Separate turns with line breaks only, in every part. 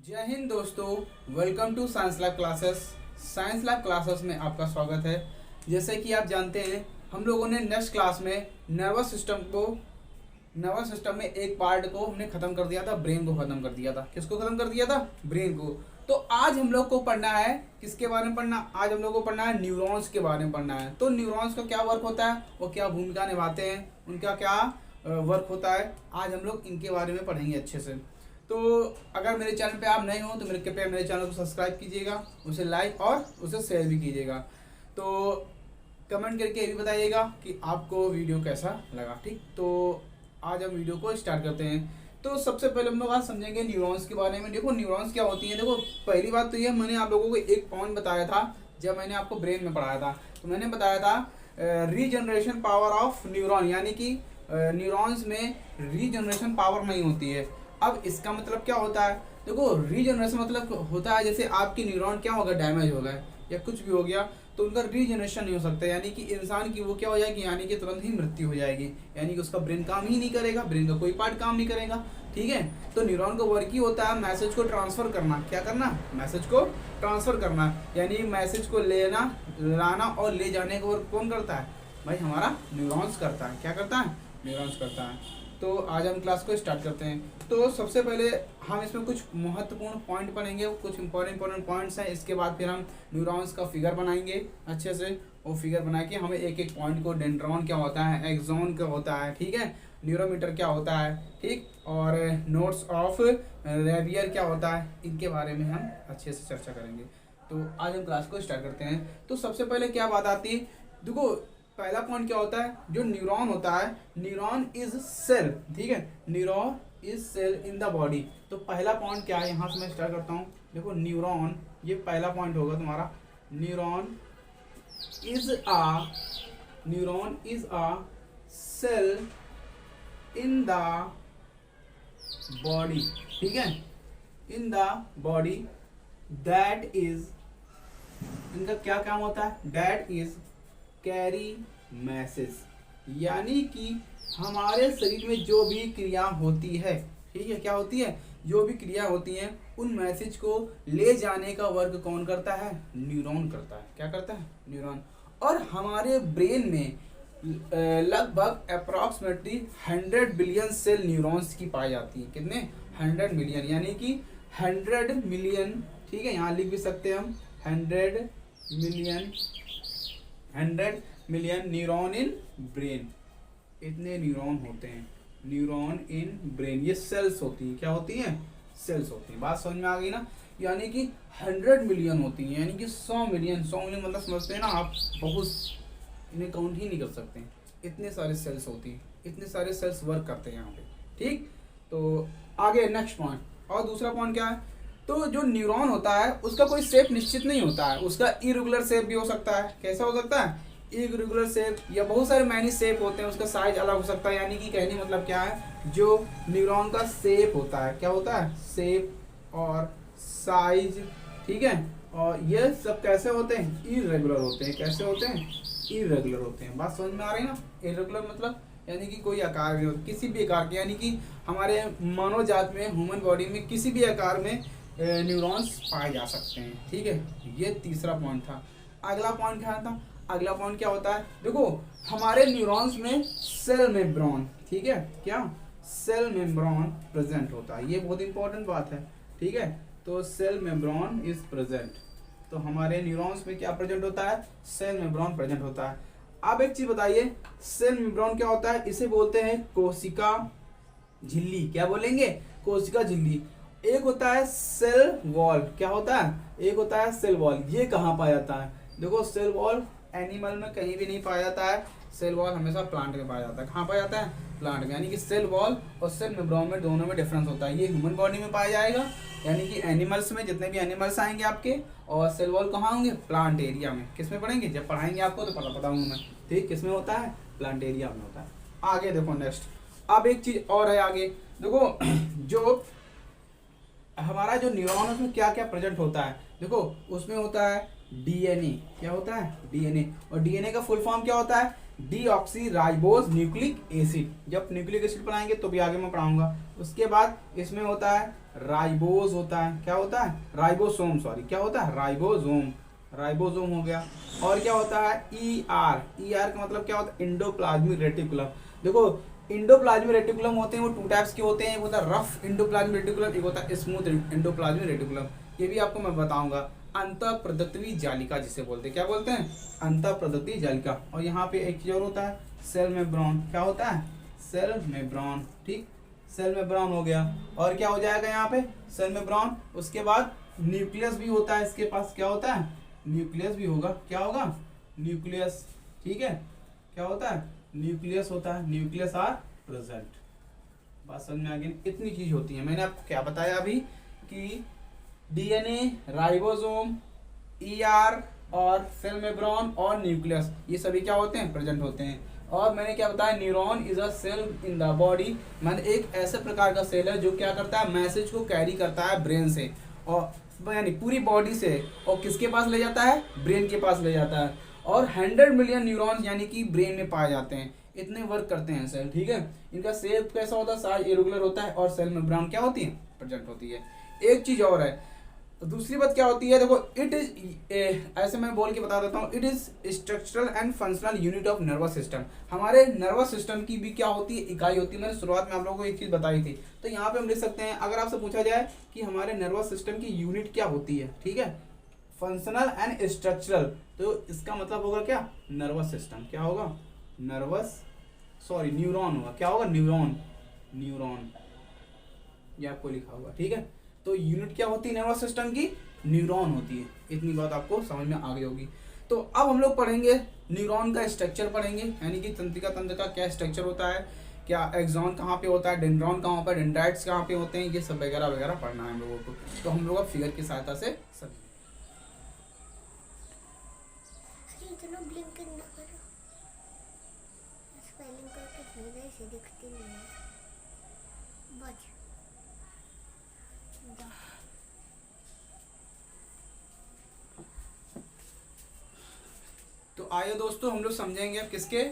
जय हिंद दोस्तों, welcome to science lab classes. Science lab classes में आपका स्वागत है। जैसे कि आप जानते हैं, हम लोगों ने नेक्स्ट क्लास में नर्वस सिस्टम में एक पार्ट को हमने खत्म कर दिया था, ब्रेन को खत्म कर दिया था। किसको खत्म कर दिया था? ब्रेन को। तो आज हम लोग को पढ़ना है, किसके बारे में पढ़ना? आज हम लोग को पढ़ना है न्यूरॉन्स के बारे में पढ़ना है। तो न्यूरॉन्स का क्या वर्क होता है, वो क्या भूमिका निभाते हैं, उनका क्या वर्क होता है, आज हम लोग इनके बारे में पढ़ेंगे अच्छे से। तो अगर मेरे चैनल पे आप नए हो तो कृपया मेरे चैनल को सब्सक्राइब कीजिएगा, उसे लाइक और उसे शेयर भी कीजिएगा। तो कमेंट करके ये भी बताइएगा कि आपको वीडियो कैसा लगा। ठीक, तो आज हम वीडियो को स्टार्ट करते हैं। तो सबसे पहले हम लोग आज समझेंगे न्यूरॉन्स के बारे में। देखो न्यूरॉन्स क्या होती हैं। देखो पहली बात तो ये, मैंने आप लोगों को एक पॉइंट बताया था जब मैंने आपको ब्रेन में पढ़ाया था। तो मैंने बताया था रीजनरेशन पावर ऑफ न्यूरॉन, यानी कि न्यूरॉन्स में रीजनरेशन पावर नहीं होती है। अब इसका मतलब क्या होता है? देखो रीजनरेशन मतलब होता है जैसे आपकी न्यूरॉन क्या होगा, डैमेज हो गए या कुछ भी हो गया तो उनका रीजनरेशन नहीं हो सकता, यानी कि इंसान की वो क्या हो जाएगी, यानी कि तुरंत ही मृत्यु हो जाएगी, यानी कि उसका ब्रेन काम ही नहीं करेगा, ब्रेन का कोई पार्ट काम नहीं करेगा। ठीक है, तो न्यूरॉन का वर्क ही होता है मैसेज को ट्रांसफर करना। क्या करना? मैसेज को ट्रांसफर करना, यानी मैसेज को लेना, लाना और ले जाने का वर्क कौन करता है? भाई हमारा न्यूरॉन्स करता है। क्या करता है? न्यूरॉन्स करता है। तो आज हम क्लास को स्टार्ट करते हैं। तो सबसे पहले हम इसमें कुछ महत्वपूर्ण पॉइंट पढ़ेंगे, कुछ इंपॉर्टेंट पॉइंट्स हैं। इसके बाद फिर हम न्यूरॉन्स का फिगर बनाएंगे अच्छे से। वो फिगर बना के हमें एक एक पॉइंट को, डेंड्रॉन क्या होता है, एक्सॉन क्या होता है, ठीक है, न्यूरोमीटर क्या होता है, ठीक, और नोट्स ऑफ रेवियर क्या होता है, इनके बारे में हम अच्छे से चर्चा करेंगे। तो आज हम क्लास को स्टार्ट करते हैं। तो सबसे पहले क्या बात आती है, देखो पहला पॉइंट क्या होता है, जो न्यूरॉन होता है, न्यूरॉन इज सेल। ठीक है, neuron is cell in the body. तो पहला पॉइंट क्या है, यहाँ से मैं स्टार्ट करता हूँ। देखो न्यूरॉन, ये पहला पॉइंट होगा तुम्हारा। Neuron is a cell in the body. ठीक है, in the body that is, इनका क्या काम होता है? दैट इज कैरी मैसेज, यानी कि हमारे शरीर में जो भी क्रिया होती है, ठीक है, क्या होती है, जो भी क्रिया होती है, उन मैसेज को ले जाने का वर्क कौन करता है? न्यूरॉन करता है। क्या करता है? न्यूरॉन। और हमारे ब्रेन में लगभग अप्रॉक्सीमेटली 100 बिलियन सेल न्यूरॉन्स की पाई जाती है। कितने? 100 मिलियन, यानी कि 100 मिलियन। ठीक है, यहाँ लिख भी सकते हैं हम 100 million, 100 million neuron in brain. इतने न्यूरॉन होते हैं, न्यूरॉन इन ब्रेन। ये सेल्स होती हैं। क्या होती हैं? सेल्स होती हैं। बात समझ में आ गई ना? यानी कि 100 मिलियन होती हैं, यानी कि 100 मिलियन। 100 मिलियन मतलब समझते हैं ना आप, बहुत, इन्हें काउंट ही नहीं कर सकते हैं। इतने सारे सेल्स होती हैं, इतने सारे सेल्स वर्क करते हैं यहाँ पे। ठीक, तो आगे नेक्स्ट पॉइंट। और दूसरा पॉइंट क्या है, तो जो न्यूरॉन होता है उसका कोई शेप निश्चित नहीं होता है, उसका इरेगुलर शेप भी हो सकता है। कैसा हो सकता है? इरेगुलर शेप, या बहुत सारे मैनी शेप होते हैं, उसका साइज अलग हो सकता है। यानी कि कहने मतलब क्या है, जो न्यूरॉन का शेप होता है, क्या होता है? शेप और साइज। ठीक है, और ये सब कैसे होते हैं? इरेगुलर होते हैं। कैसे होते हैं? इरेगुलर होते हैं। बात समझ में आ रही है ना? इरेगुलर मतलब यानी कि कोई आकार नहीं होता, किसी भी आकार के, यानी कि हमारे मानव जात में, ह्यूमन बॉडी में किसी भी आकार में न्यूरॉन्स पाए जा सकते हैं। ठीक है, ये तीसरा पॉइंट था। अगला पॉइंट क्या था? अगला पॉइंट क्या होता है, देखो हमारे न्यूरॉन्स में सेल मेम्ब्रेन, ठीक है, क्या सेल मेम्ब्रेन प्रेजेंट होता है। ये बहुत इंपॉर्टेंट बात है। ठीक है, तो सेल मेम्ब्रेन इज प्रेजेंट। तो हमारे न्यूरॉन्स में क्या प्रेजेंट होता है? सेल मेम्ब्रेन प्रेजेंट होता है। अब एक चीज बताइए, सेल मेम्ब्रेन क्या होता है? इसे बोलते हैं कोशिका झिल्ली। क्या बोलेंगे? कोशिका झिल्ली। एक होता है सेल वॉल। क्या होता है? एक होता है सेल वॉल। ये कहाँ पाया जाता है? देखो सेल वॉल एनिमल में कहीं भी नहीं पाया जाता है, सेल वॉल हमेशा प्लांट में पाया जाता है। कहाँ पाया जाता है? प्लांट में। यानी कि सेल वॉल और सेल मेम्ब्रेन में, दोनों में डिफरेंस होता है। ये ह्यूमन बॉडी में पाया जाएगा, यानी कि एनिमल्स में, जितने भी एनिमल्स आएंगे आपके, और सेल वॉल कहाँ होंगे? प्लांट एरिया में। किस में पढ़ेंगे? जब पढ़ाएंगे आपको तो पता बताऊंगा मैं। ठीक, किस में होता है? प्लांट एरिया में होता है। आगे देखो नेक्स्ट। अब एक चीज और है आगे, देखो जो हमारा जो न्यूरॉन है उसमें क्या क्या प्रेजेंट होता है। देखो उसमें होता है डीएनए। क्या होता है? डीएनए। और डीएनए का फुल फॉर्म क्या होता है? Deoxy ribose nucleic acid. जब न्यूक्लिक एसिड बनाएंगे तो भी आगे मैं पढ़ाऊंगा। उसके बाद इसमें होता है राइबोज होता है, क्या होता है, राइबोसोम, सॉरी क्या होता है, राइबोसोम, राइबोसोम हो गया। और क्या होता है ईआर, ईआर का मतलब क्या होता है, इंडोप्लाज्मिक रेटिकुलम। देखो इंडोप्लाज्मिक रेटिकुलम होते हैं वो टू टाइप्स के होते हैं, एक होता है रफ इंडोप्लाज्मिक रेटिकुलम, एक होता है स्मूथ इंडोप्लाज्मिक रेटिकुलम। ये भी आपको मैं बताऊंगा। अंतःप्रदत्वी जालिका जिसे बोलते हैं, क्या बोलते हैं, अंतःप्रदत्वी जालिका। और यहाँ पे एक चीज और होता है सेल मेम्ब्रेन, क्या होता है, सेल मेम्ब्रेन, ठीक, सेल मेम्ब्रेन हो गया। और क्या हो जाएगा यहाँ पे सेल मेम्ब्रेन। उसके बाद न्यूक्लियस भी होता है इसके पास, क्या होता है, न्यूक्लियस भी होगा, क्या होगा, न्यूक्लियस, ठीक है, क्या होता है, न्यूक्लियस होता है, न्यूक्लियस आर प्रेजेंट। बात समझ में आ गई। इतनी चीज होती है। मैंने आपको क्या बताया अभी कि डीएनए, राइबोसोम, ईआर और सेल मेम्ब्रेन और न्यूक्लियस, ये सभी क्या होते हैं, प्रेजेंट होते हैं। और मैंने क्या बताया, neuron is a cell in the body, मैंने एक ऐसे प्रकार का सेल है जो क्या करता है, मैसेज को कैरी करता है ब्रेन से और यानी पूरी बॉडी से, और किसके पास ले जाता है, ब्रेन के पास ले जाता है। और 100 मिलियन न्यूरॉन्स यानी कि ब्रेन में पाए जाते हैं। इतने वर्क करते हैं सेल, ठीक है। इनका शेप कैसा होता है, साइज इरेगुलर होता है। और सेल मेम्ब्रेन क्या होती है, प्रेजेंट होती है। एक चीज और है, दूसरी बात क्या होती है, देखो इट इज, ऐसे मैं बोल के बता देता हूँ, it is structural and functional unit of nervous system. हमारे नर्वस सिस्टम की भी क्या होती है, इकाई होती है। मैंने शुरुआत में आप लोगों को एक चीज बताई थी। तो यहाँ पे हम लिख सकते हैं, अगर आपसे पूछा जाए कि हमारे नर्वस सिस्टम की यूनिट क्या होती है, ठीक है, फंक्शनल एंड स्ट्रक्चरल, तो इसका मतलब होगा क्या, नर्वस सिस्टम, क्या होगा, नर्वस, सॉरी न्यूरॉन होगा, क्या होगा, न्यूरॉन, न्यूरॉन, ये आपको लिखा होगा, ठीक है। तो यूनिट क्या होती है नर्वस सिस्टम की, न्यूरॉन होती है। इतनी बात आपको समझ में आ गई होगी। तो अब हम लोग पढ़ेंगे न्यूरॉन का स्ट्रक्चर पढ़ेंगे, यानी कि तंत्रिका तंत्र का क्या स्ट्रक्चर होता है, क्या एक्सॉन कहाँ पे होता है, डेंड्रॉन कहाँ पर, डेंड्राइट्स कहाँ पे होते हैं, ये सब वगैरह वगैरह पढ़ना है हम लोगों को। तो हम लोग अब फिगर की सहायता से सब तो आइए दोस्तों हम लोग समझेंगे अब किसके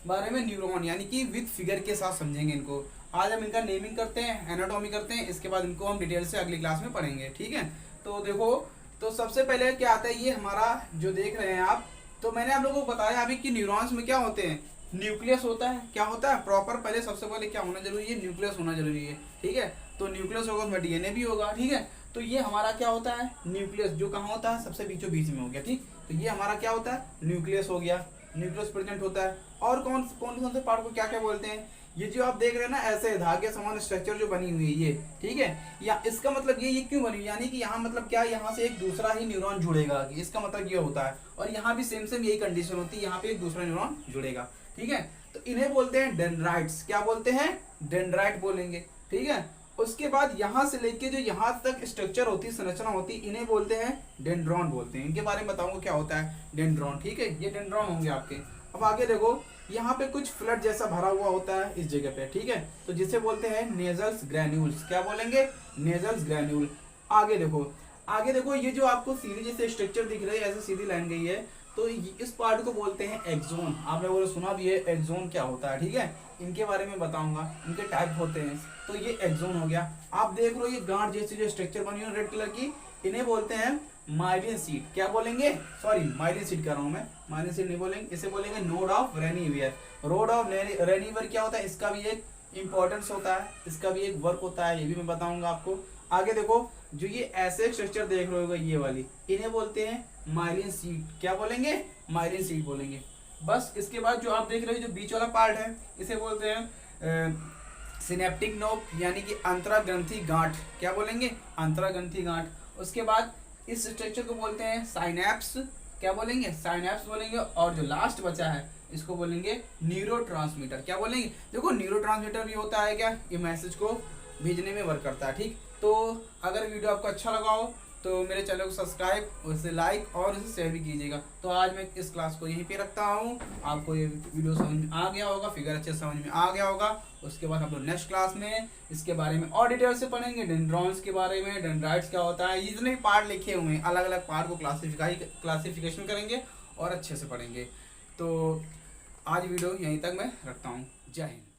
बारे में, न्यूरॉन, यानी कि विद फिगर के साथ समझेंगे इनको। आज हम इनका नेमिंग करते हैं, एनाटॉमी करते हैं, इसके बाद इनको हम डिटेल से अगली क्लास में पढ़ेंगे, ठीक है। तो देखो, तो सबसे पहले क्या आता है, ये हमारा जो देख रहे हैं आप, तो मैंने आप लोगों को बताया अभी कि न्यूरॉन्स में क्या होते हैं, न्यूक्लियस होता है, क्या होता है प्रॉपर, पहले सबसे पहले क्या होना जरूरी है, न्यूक्लियस होना जरूरी है, ठीक है। तो न्यूक्लियस होगा उसमें डीएनए भी होगा, ठीक है। तो ये हमारा क्या होता है, न्यूक्लियस, जो कहाँ होता है, सबसे बीचों बीच में हो गया, ठीक। तो ये हमारा क्या होता है, न्यूक्लियस हो गया, न्यूक्लियस प्रेजेंट होता है। और कौन कौन से पार्ट को क्या क्या बोलते हैं, ये जो आप देख रहे हैं ना, ऐसे धागे समान स्ट्रक्चर जो बनी हुई है ये, ठीक है। या इसका मतलब ये क्यों बनी, यानी कि यहाँ मतलब क्या, यहाँ से एक दूसरा ही न्यूरॉन जुड़ेगा, इसका मतलब ये होता है। और यहाँ भी सेम सेम यही कंडीशन होती है, यहाँ पे एक दूसरा न्यूरॉन जुड़ेगा, ठीक है। तो इन्हें बोलते हैं डेंड्राइट्स, क्या बोलते हैं, डेंड्राइट बोलेंगे, ठीक है। उसके बाद यहाँ से लेके जो यहाँ तक स्ट्रक्चर होती है, संरचना होती है, इन्हें बोलते हैं डेंड्रॉन बोलते हैं। इनके बारे में बताऊंगा क्या होता है डेंड्रॉन, ठीक है। ये डेंड्रॉन होंगे आपके। अब आगे देखो, यहाँ पे कुछ फ्लड जैसा भरा हुआ होता है इस जगह पे, ठीक है। तो जिसे बोलते हैं नेजल्स ग्रैन्यूल्स, क्या बोलेंगे, नेजल्स ग्रैन्यूल। आगे देखो, आगे देखो, ये जो आपको सीधी जैसे स्ट्रक्चर दिख रही है, ऐसे सीधी लाइन गई है, तो इस पार्ट को बोलते हैं एक्सोन। आप लोगों ने सुना भी है एक्सोन क्या होता है, ठीक है। इनके बारे में बताऊंगा, इनके टाइप होते हैं। तो ये एक्सोन हो गया। आप देख लो ये गांठ जैसी जो स्ट्रक्चर बनी है रेड कलर की, इन्हें बोलते हैं माइलिन सीट, क्या बोलेंगे, सॉरी माइलिन सीट कर रहा हूं मैं, माइलिन सीट नहीं बोलेंगे, इसे बोलेंगे नोड ऑफ रेनिवियर। रोड ऑफ रेनिवियर क्या होता है, इसका भी एक इंपॉर्टेंस होता है, इसका भी एक वर्क होता है, ये भी मैं बताऊंगा आपको। आगे देखो, जो ये ऐसे स्ट्रक्चर देख रहे हो ये वाली, इन्हें बोलते हैं माइलिन सीट, क्या बोलेंगे, माइलिन सीट बोलेंगे। बस इसके बाद जो आप देख रहे हो जो बीच वाला पार्ट है, इसे बोलते हैं सिनेप्टिक नोक, यानी कि अंतराग्रंथी गांठ, क्या बोलेंगे, अंतराग्रंथी गांठ। उसके बाद इस स्ट्रक्चर को बोलते हैं साइनैप्स, क्या बोलेंगे, साइनैप्स बोलेंगे। और जो लास्ट बचा है इसको बोलेंगे न्यूरोट्रांसमीटर, क्या बोलेंगे। देखो न्यूरोट्रांसमीटर भी होता है क्या, ये मैसेज को भेजने में वर्क करता है, ठीक। तो अगर वीडियो आपको अच्छा लगा हो तो मेरे चैनल को सब्सक्राइब, उसे लाइक और उसे शेयर भी कीजिएगा। तो आज मैं इस क्लास को यहीं पे रखता हूँ। आपको ये वीडियो समझ में आ गया होगा, फिगर अच्छे समझ में आ गया होगा। उसके बाद हम लोग नेक्स्ट क्लास में इसके बारे में और डिटेल से पढ़ेंगे, डेंड्रॉन्स के बारे में, डेंड्राइट्स क्या होता है, जितने भी पार्ट लिखे हुए हैं अलग अलग पार्ट को क्लासिफिकेशन करेंगे और अच्छे से पढ़ेंगे। तो आज वीडियो यहीं तक मैं रखता हूँ। जय हिंद।